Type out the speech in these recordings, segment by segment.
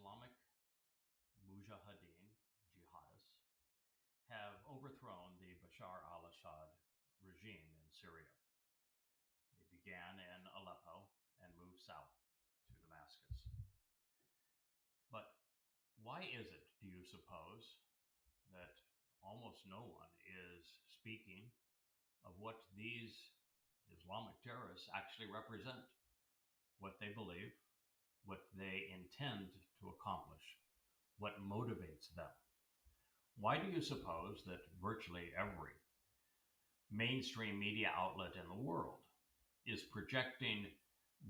Islamic mujahideen, jihadists, have overthrown the Bashar al Assad regime in Syria. They began in Aleppo and moved south to Damascus. But why is it, do you suppose, that almost no one is speaking of what these Islamic terrorists actually represent, what they believe, what they intend to accomplish, what motivates them? Why do you suppose that virtually every mainstream media outlet in the world is projecting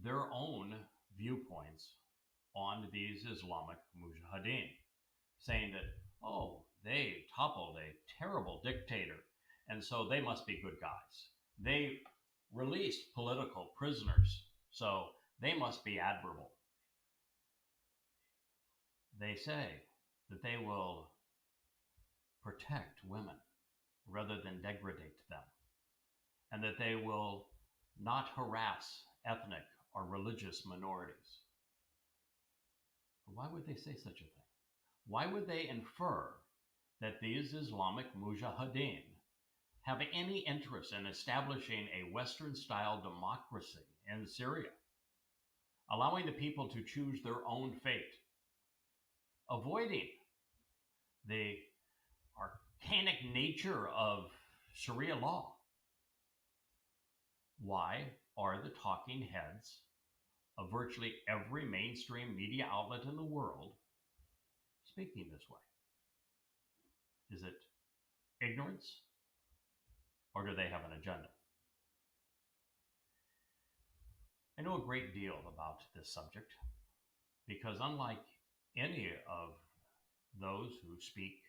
their own viewpoints on these Islamic mujahideen, saying that, oh, they toppled a terrible dictator, and so they must be good guys. They released political prisoners, so they must be admirable. They say that they will protect women rather than degrade them, and that they will not harass ethnic or religious minorities. Why would they say such a thing? Why would they infer that these Islamic mujahideen have any interest in establishing a Western-style democracy in Syria, allowing the people to choose their own fate, avoiding the arcanic nature of Sharia law? Why are the talking heads of virtually every mainstream media outlet in the world speaking this way? Is it ignorance, or do they have an agenda? I know a great deal about this subject because, unlike any of those who speak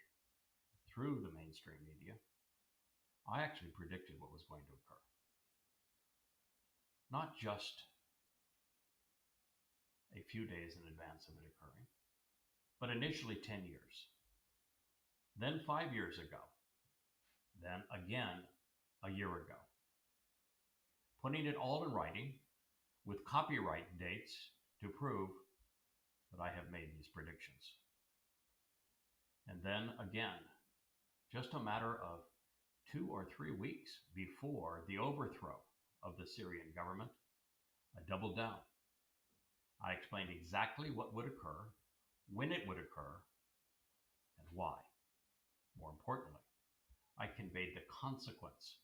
through the mainstream media, I actually predicted what was going to occur. Not just a few days in advance of it occurring, but initially 10 years, then 5 years ago, then again a year ago, putting it all in writing with copyright dates to prove that I have made these predictions. And then again, just a matter of 2 or 3 weeks before the overthrow of the Syrian government, I doubled down. I explained exactly what would occur, when it would occur, and why. More importantly, I conveyed the consequence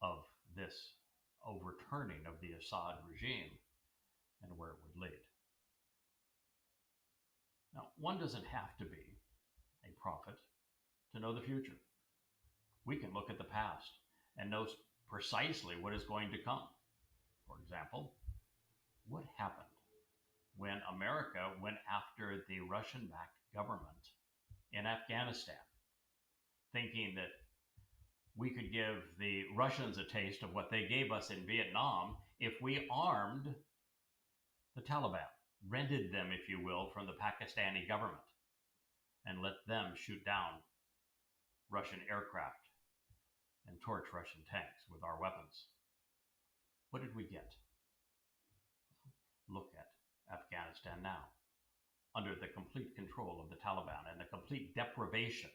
of this overturning of the Assad regime and where it would lead. Now, one doesn't have to be a prophet to know the future. We can look at the past and know precisely what is going to come. For example, what happened when America went after the Russian-backed government in Afghanistan, thinking that we could give the Russians a taste of what they gave us in Vietnam if we armed the Taliban, rented them, if you will, from the Pakistani government, and let them shoot down Russian aircraft and torch Russian tanks with our weapons. What did we get? Look at Afghanistan now, under the complete control of the Taliban and the complete deprivation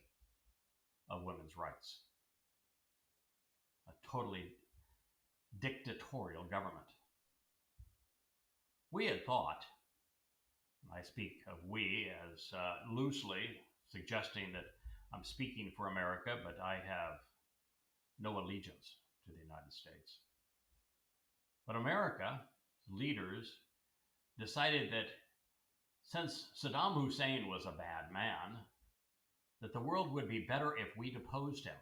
of women's rights. A totally dictatorial government. We had thought, I speak of we as loosely suggesting that I'm speaking for America, but I have no allegiance to the United States. But America leaders decided that since Saddam Hussein was a bad man, that the world would be better if we deposed him.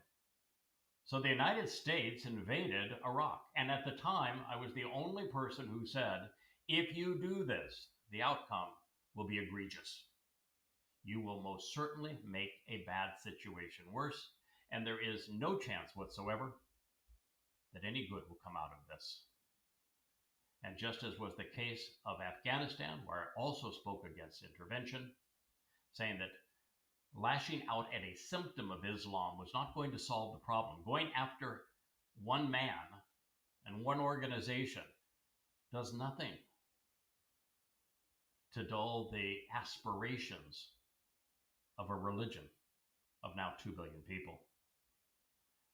So the United States invaded Iraq. And at the time, I was the only person who said, if you do this, the outcome will be egregious. You will most certainly make a bad situation worse, and there is no chance whatsoever that any good will come out of this. And just as was the case of Afghanistan, where I also spoke against intervention, saying that lashing out at a symptom of Islam was not going to solve the problem. Going after one man and one organization does nothing to dull the aspirations of a religion of now 2 billion people.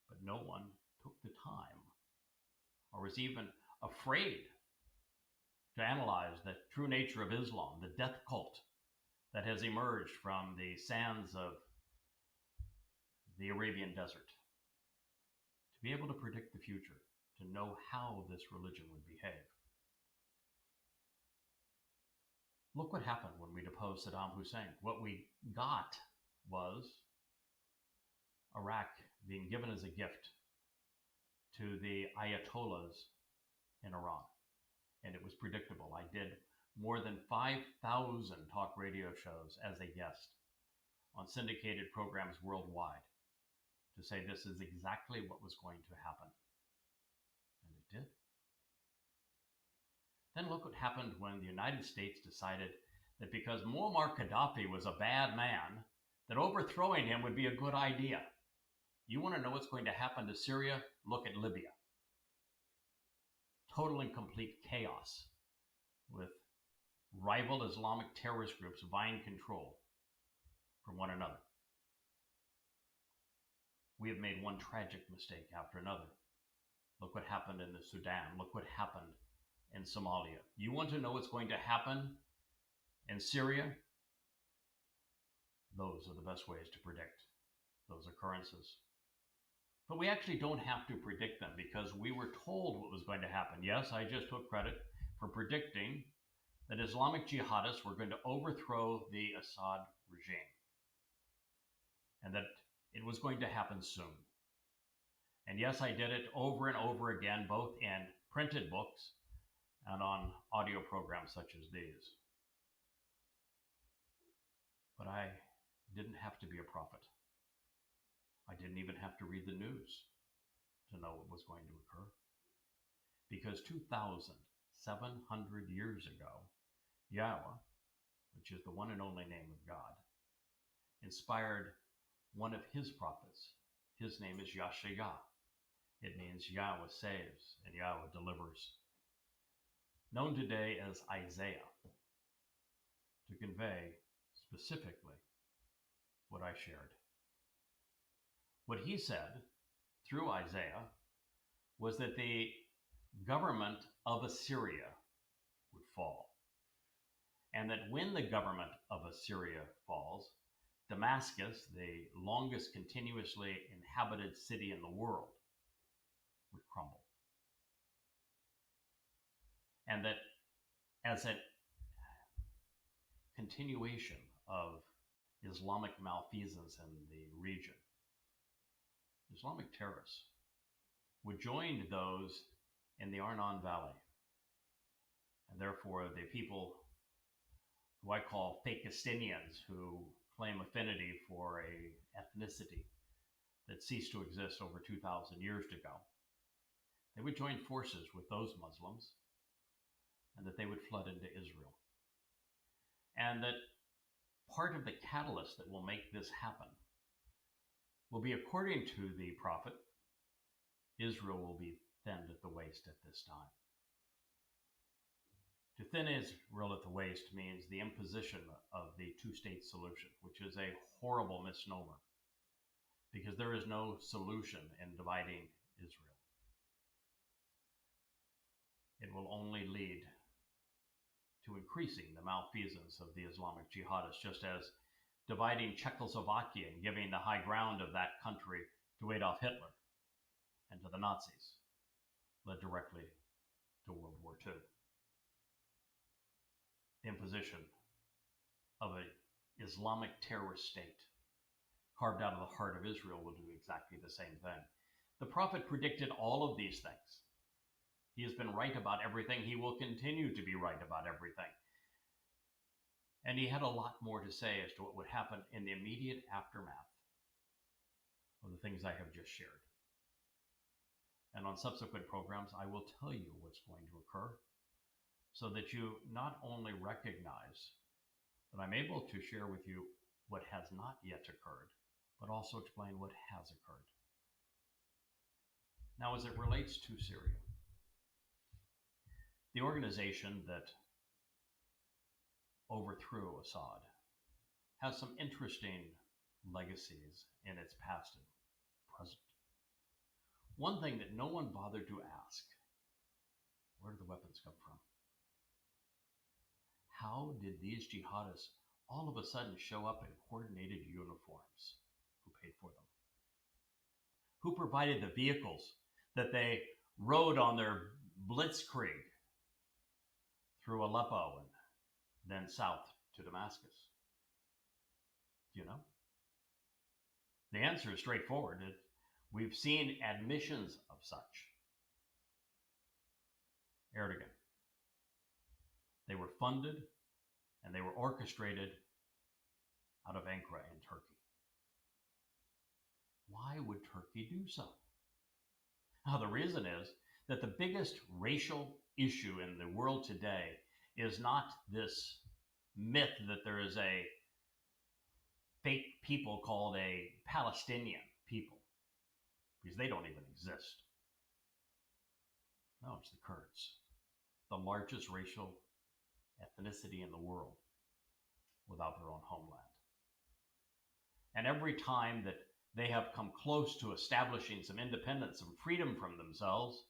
But no one took the time or was even afraid to analyze the true nature of Islam, the death cult that has emerged from the sands of the Arabian desert, to be able to predict the future, to know how this religion would behave. Look what happened when we deposed Saddam Hussein. What we got was Iraq being given as a gift to the Ayatollahs in Iran. And it was predictable. I did more than 5,000 talk radio shows as a guest on syndicated programs worldwide to say this is exactly what was going to happen. And it did. Then look what happened when the United States decided that because Muammar Gaddafi was a bad man, that overthrowing him would be a good idea. You want to know what's going to happen to Syria? Look at Libya. Total and complete chaos with rival Islamic terrorist groups vying control from one another. We have made one tragic mistake after another. Look what happened in the Sudan. Look what happened in Somalia. You want to know what's going to happen in Syria? Those are the best ways to predict those occurrences. But we actually don't have to predict them because we were told what was going to happen. Yes, I just took credit for predicting that Islamic jihadists were going to overthrow the Assad regime and that it was going to happen soon. And yes, I did it over and over again, both in printed books and on audio programs such as these. But I didn't have to be a prophet. I didn't even have to read the news to know what was going to occur. Because 2,700 years ago, Yahweh, which is the one and only name of God, inspired one of his prophets. His name is Yashayah. It means Yahweh saves and Yahweh delivers. Known today as Isaiah, to convey specifically what I shared. What he said through Isaiah was that the government of Assyria would fall. And that when the government of Assyria falls, Damascus, the longest continuously inhabited city in the world, would crumble. And that as a continuation of Islamic malfeasance in the region, Islamic terrorists would join those in the Arnon Valley. And therefore, the people who I call Fakistinians, who claim affinity for a ethnicity that ceased to exist over 2,000 years ago, they would join forces with those Muslims and that they would flood into Israel. And that part of the catalyst that will make this happen will be, according to the prophet, Israel will be thinned at the waist at this time. To thin Israel at the waist means the imposition of the two-state solution, which is a horrible misnomer, because there is no solution in dividing Israel. It will only lead to increasing the malfeasance of the Islamic jihadists, just as dividing Czechoslovakia and giving the high ground of that country to Adolf Hitler and to the Nazis led directly to World War II. The imposition of an Islamic terrorist state carved out of the heart of Israel will do exactly the same thing. The prophet predicted all of these things. He has been right about everything. He will continue to be right about everything. And he had a lot more to say as to what would happen in the immediate aftermath of the things I have just shared. And on subsequent programs, I will tell you what's going to occur so that you not only recognize that I'm able to share with you what has not yet occurred, but also explain what has occurred. Now, as it relates to Syria, the organization that overthrew Assad has some interesting legacies in its past and present. One thing that no one bothered to ask: where did the weapons come from? How did these jihadists all of a sudden show up in coordinated uniforms? Who paid for them? Who provided the vehicles that they rode on their blitzkrieg through Aleppo and then south to Damascus? Do you know? The answer is straightforward. We've seen admissions of such. Erdogan. They were funded and they were orchestrated out of Ankara in Turkey. Why would Turkey do so? Now, the reason is that the biggest racial issue in the world today is not this myth that there is a fake people called a Palestinian people, because they don't even exist. No, it's the Kurds, the largest racial ethnicity in the world without their own homeland. And every time that they have come close to establishing some independence, some freedom from themselves,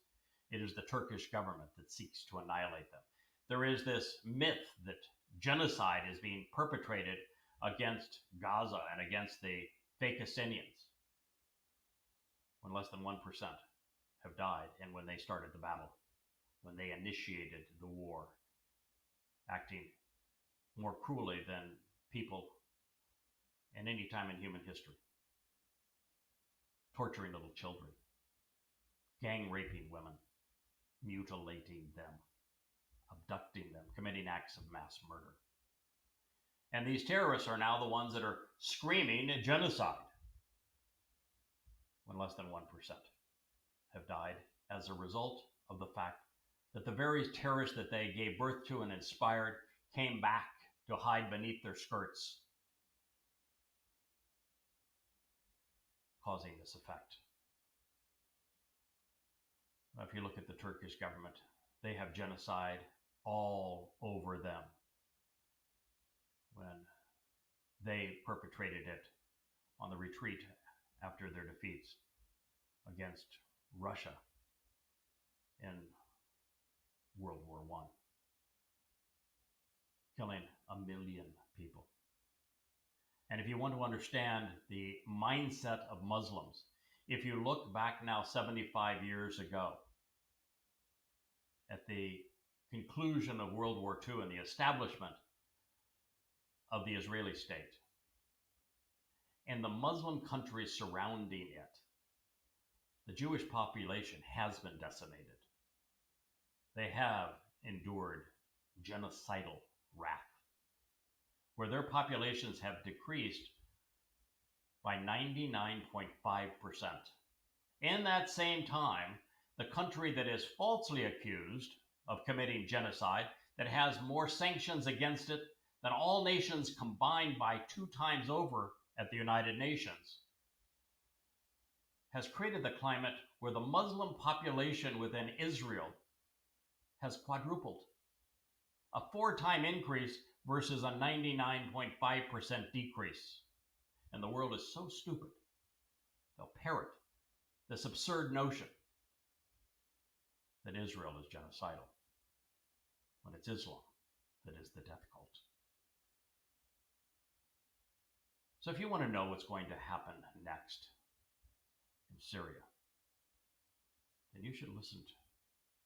it is the Turkish government that seeks to annihilate them. There is this myth that genocide is being perpetrated against Gaza and against the Fakistinians, when less than 1% have died, and when they started the battle, when they initiated the war, acting more cruelly than people in any time in human history, torturing little children, gang raping women, mutilating them, abducting them, committing acts of mass murder. And these terrorists are now the ones that are screaming genocide, when less than 1% have died as a result of the fact that the very terrorists that they gave birth to and inspired came back to hide beneath their skirts, causing this effect. If you look at the Turkish government, they have genocide all over them when they perpetrated it on the retreat after their defeats against Russia in World War I, killing 1 million people. And if you want to understand the mindset of Muslims, if you look back now 75 years ago, at the conclusion of World War II and the establishment of the Israeli state, and the Muslim countries surrounding it, the Jewish population has been decimated. They have endured genocidal wrath, where their populations have decreased by 99.5%. In that same time, the country that is falsely accused of committing genocide, that has more sanctions against it than all nations combined by 2 times over at the United Nations, has created the climate where the Muslim population within Israel has quadrupled. A 4-time increase versus a 99.5% decrease. And the world is so stupid, they'll parrot this absurd notion that Israel is genocidal, when it's Islam that is the death cult. So if you want to know what's going to happen next in Syria, then you should listen to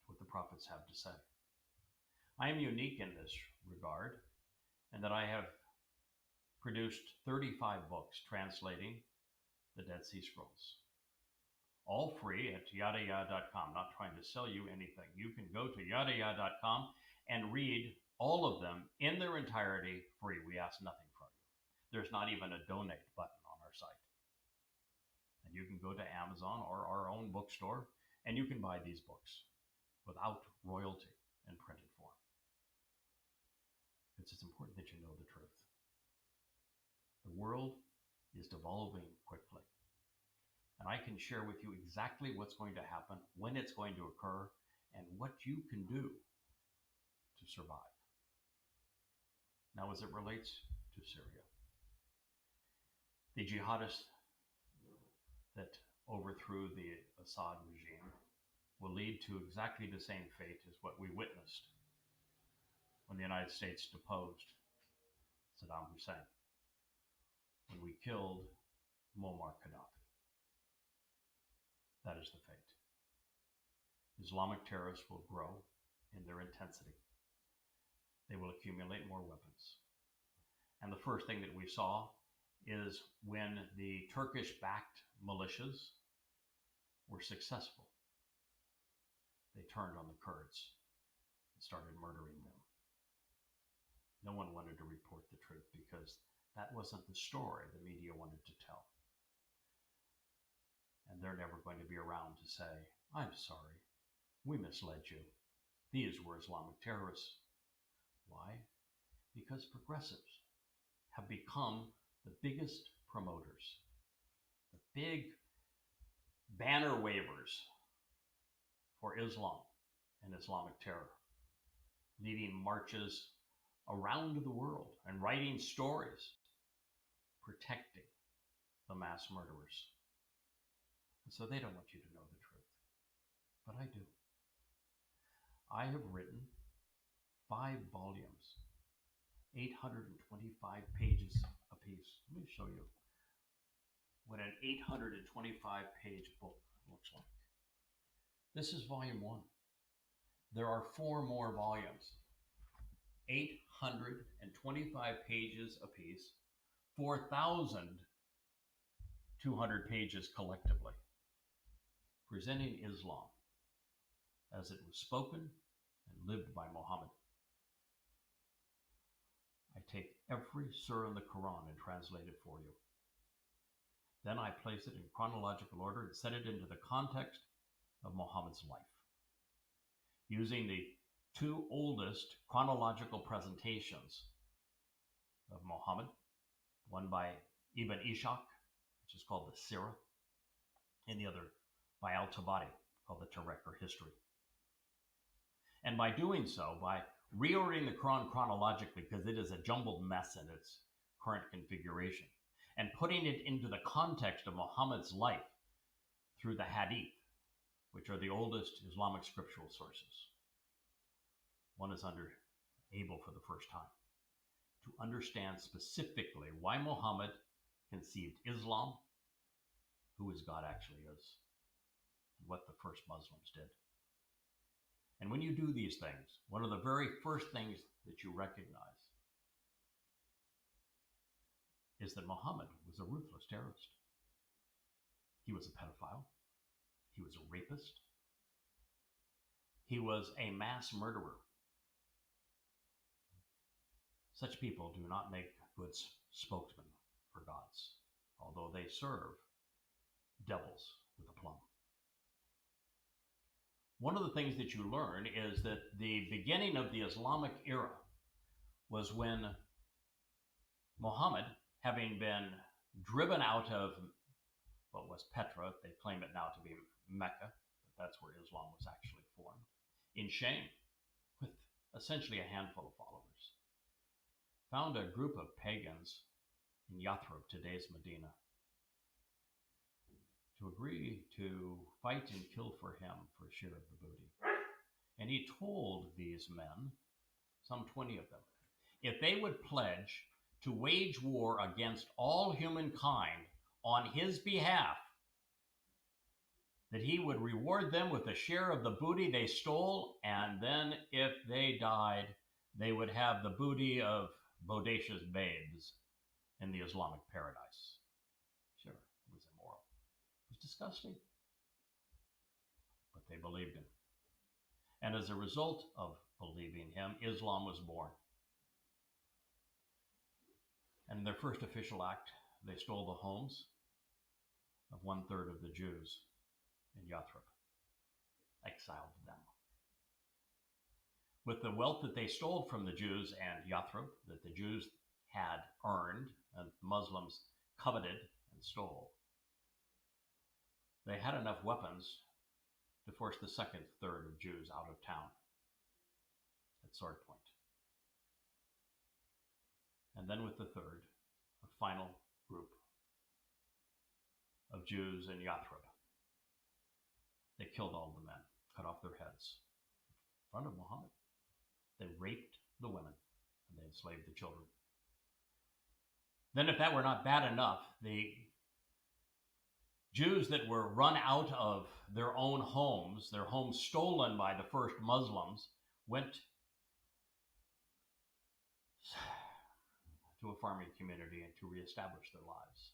what the prophets have to say. I am unique in this regard, in that I have produced 35 books translating the Dead Sea Scrolls. All free at yadaya.com. Not trying to sell you anything. You can go to yadaya.com and read all of them in their entirety free. We ask nothing from you. There's not even a donate button on our site. And you can go to Amazon or our own bookstore and you can buy these books without royalty in printed form. It's important that you know the truth. The world is devolving quickly. And I can share with you exactly what's going to happen, when it's going to occur, and what you can do to survive. Now, as it relates to Syria, the jihadists that overthrew the Assad regime will lead to exactly the same fate as what we witnessed when the United States deposed Saddam Hussein, when we killed Muammar Gaddafi. That is the fate. Islamic terrorists will grow in their intensity. They will accumulate more weapons. And the first thing that we saw is when the Turkish-backed militias were successful, they turned on the Kurds and started murdering them. No one wanted to report the truth because that wasn't the story the media wanted to tell. And they're never going to be around to say, I'm sorry, we misled you. These were Islamic terrorists. Why? Because progressives have become the biggest promoters, the big banner wavers for Islam and Islamic terror, leading marches around the world and writing stories protecting the mass murderers. And so they don't want you to know the truth. But I do. I have written 5 volumes, 825 pages apiece. Let me show you what an 825-page book looks like. This is volume 1. There are 4 more volumes, 825 pages apiece, 4,200 pages collectively, presenting Islam as it was spoken and lived by Muhammad. I take every surah in the Quran and translate it for you. Then I place it in chronological order and set it into the context of Muhammad's life, using the 2 oldest chronological presentations of Muhammad, one by Ibn Ishaq, which is called the Sirah, and the other by Al-Tabari, called the Tarikh, or History. And by doing so, by reordering the Quran chronologically, because it is a jumbled mess in its current configuration, and putting it into the context of Muhammad's life through the Hadith, which are the oldest Islamic scriptural sources, one is able for the first time to understand specifically why Muhammad conceived Islam, who his God actually is, and what the first Muslims did. And when you do these things, one of the very first things that you recognize is that Muhammad was a ruthless terrorist. He was a pedophile. He was a rapist. He was a mass murderer. Such people do not make good spokesmen for gods, although they serve devils with aplomb. One of the things that you learn is that the beginning of the Islamic era was when Muhammad, having been driven out of what was Petra, they claim it now to be Mecca, but that's where Islam was actually formed, in shame, with essentially a handful of followers, found a group of pagans in Yathrib, today's Medina, to agree to fight and kill for him for a share of the booty. And he told these men, some 20 of them, if they would pledge to wage war against all humankind on his behalf, that he would reward them with a share of the booty they stole, and then if they died, they would have the booty of bodacious babes in the Islamic paradise. Sure, it was immoral. It was disgusting. But they believed him. And as a result of believing him, Islam was born. And in their first official act, they stole the homes of 1/3 of the Jews in Yathrib, exiled them. With the wealth that they stole from the Jews and Yathrib, that the Jews had earned and the Muslims coveted and stole, they had enough weapons to force the second third of Jews out of town at sword point. And then with the third, a final group of Jews in Yathrib. They killed all the men, cut off their heads in front of Muhammad. They raped the women, and they enslaved the children. Then, if that were not bad enough, the Jews that were run out of their own homes, their homes stolen by the first Muslims, went to a farming community and to reestablish their lives.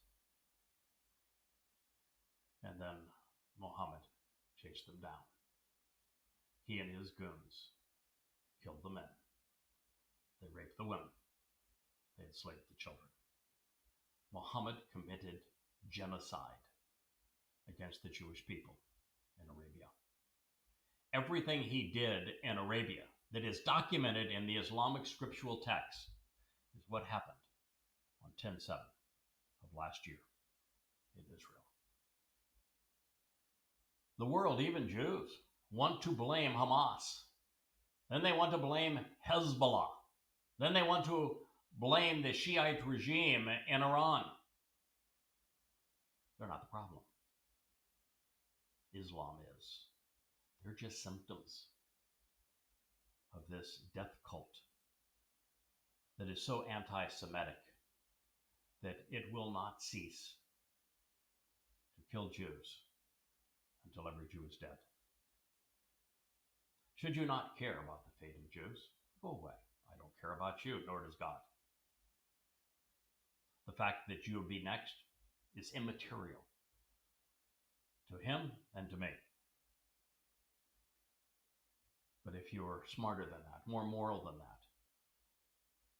And then Muhammad chased them down. He and his goons killed the men. They raped the women. They enslaved the children. Muhammad committed genocide against the Jewish people in Arabia. Everything he did in Arabia that is documented in the Islamic scriptural text is what happened on 10/7 of last year in Israel. The world, even Jews, want to blame Hamas. Then they want to blame Hezbollah. Then they want to blame the Shiite regime in Iran. They're not the problem. Islam is. They're just symptoms of this death cult that is so anti-Semitic that it will not cease to kill Jews until every Jew is dead. Should you not care about the fate of Jews? Go away. I don't care about you, nor does God. The fact that you will be next is immaterial to him and to me. But if you're smarter than that, more moral than that,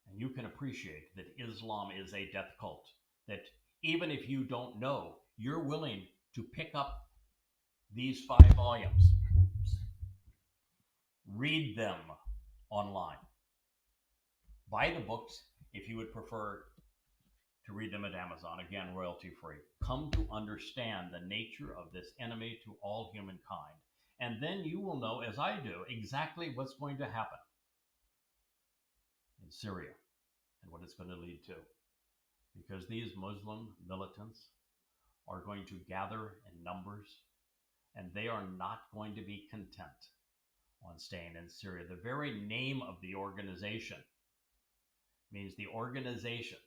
and you can appreciate that Islam is a death cult, that even if you don't know, you're willing to pick up these 5 volumes, read them online, buy the books if you would prefer to read them at Amazon, again, royalty free. Come to understand the nature of this enemy to all humankind. And then you will know, as I do, exactly what's going to happen in Syria and what it's going to lead to. Because these Muslim militants are going to gather in numbers, and they are not going to be content on staying in Syria. The very name of the organization means the organization.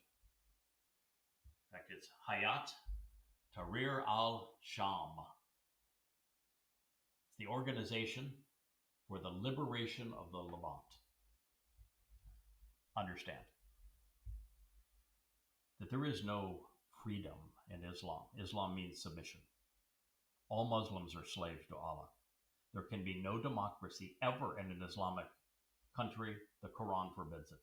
In fact, it's Hayat Tahrir al-Sham. It's the organization for the liberation of the Levant. Understand that there is no freedom in Islam. Islam means submission. All Muslims are slaves to Allah. There can be no democracy ever in an Islamic country. The Quran forbids it.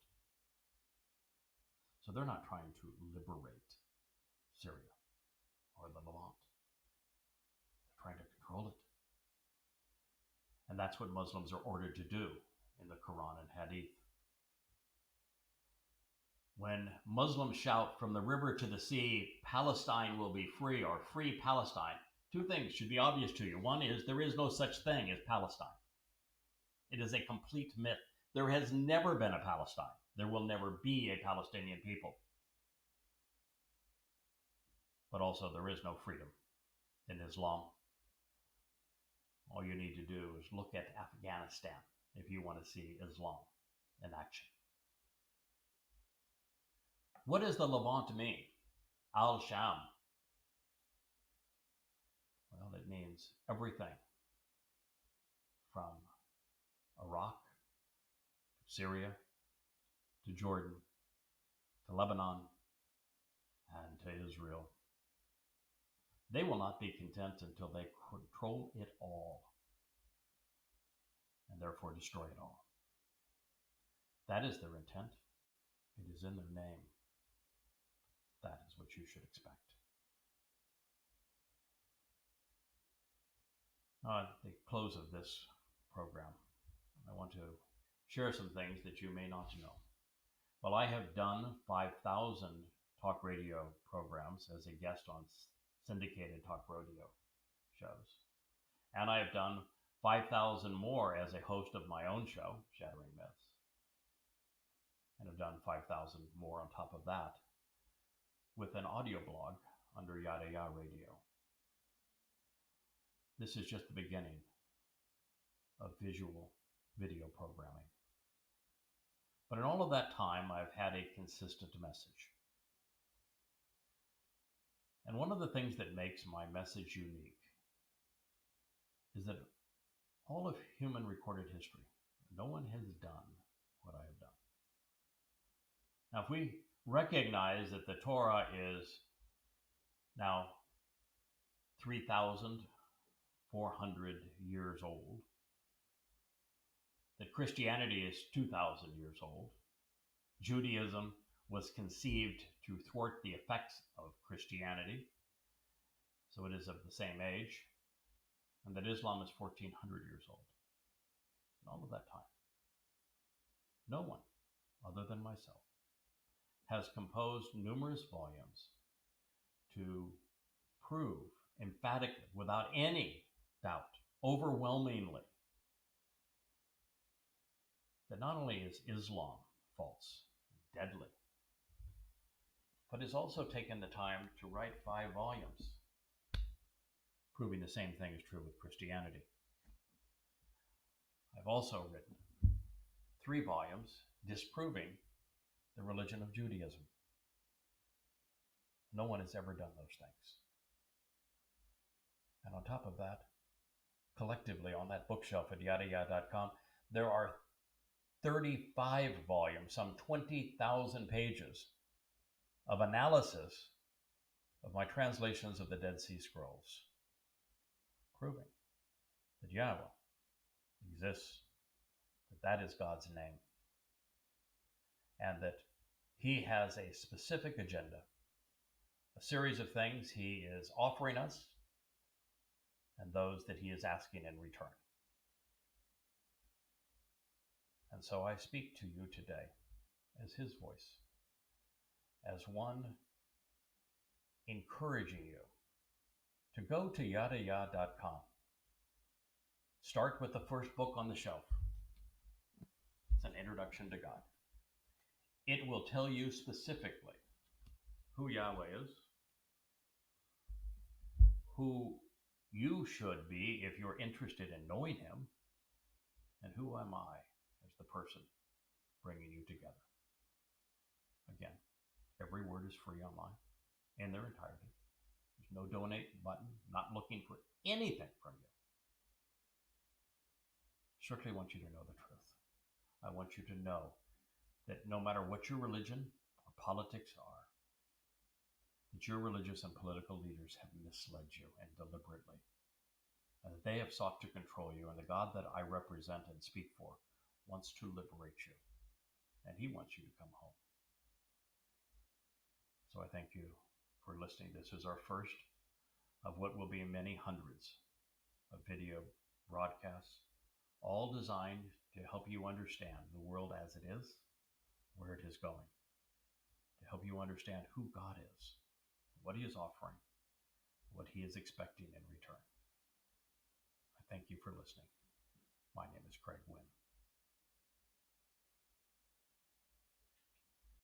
So they're not trying to liberate Syria or the Levant. They're trying to control it. And that's what Muslims are ordered to do in the Quran and Hadith. When Muslims shout from the river to the sea, Palestine will be free, or free Palestine, 2 things should be obvious to you. One is there is no such thing as Palestine. It is a complete myth. There has never been a Palestine. There will never be a Palestinian people. But also there is no freedom in Islam. All you need to do is look at Afghanistan if you want to see Islam in action. What does the Levant mean? Al-Sham. Well, it means everything from Iraq, to Syria, to Jordan, to Lebanon, and to Israel. They will not be content until they control it all, and therefore destroy it all. That is their intent. It is in their name. That is what you should expect. At the close of this program, I want to share some things that you may not know. Well, I have done 5,000 talk radio programs as a guest on syndicated talk radio shows. And I have done 5,000 more as a host of my own show, Shattering Myths. and have done 5,000 more on top of that with an audio blog under Yada Yada Radio. This is just the beginning of visual video programming. But in all of that time, I've had a consistent message. And one of the things that makes my message unique is that all of human recorded history, no one has done what I have done. Now, if we recognize that the Torah is now 3,400 years old, that Christianity is 2,000 years old, Judaism was conceived to thwart the effects of Christianity, so it is of the same age, and that Islam is 1,400 years old. In all of that time, no one, other than myself, has composed numerous volumes to prove emphatically, without any doubt, overwhelmingly, that not only is Islam false, deadly, but has also taken the time to write 5 volumes, proving the same thing is true with Christianity. I've also written 3 volumes disproving the religion of Judaism. No one has ever done those things. And on top of that, collectively on that bookshelf at yadayada.com, there are 35 volumes, some 20,000 pages of analysis of my translations of the Dead Sea Scrolls, proving that Yahweh exists, that is God's name, and that he has a specific agenda, a series of things he is offering us, and those that he is asking in return. And so I speak to you today as his voice, as one encouraging you to go to yadayah.com. Start with the first book on the shelf. It's an introduction to God. It will tell you specifically who Yahweh is, who you should be if you're interested in knowing him, and who am I as the person bringing you together. Again, every word is free online in their entirety. There's no donate button, not looking for anything from you. Strictly want you to know the truth. I want you to know that no matter what your religion or politics are, that your religious and political leaders have misled you, and deliberately, and that they have sought to control you, and the God that I represent and speak for wants to liberate you, and he wants you to come home. So I thank you for listening. This is our first of what will be many hundreds of video broadcasts, all designed to help you understand the world as it is, where it is going, to help you understand who God is, what he is offering, what he is expecting in return. I thank you for listening. My name is Craig Wynn.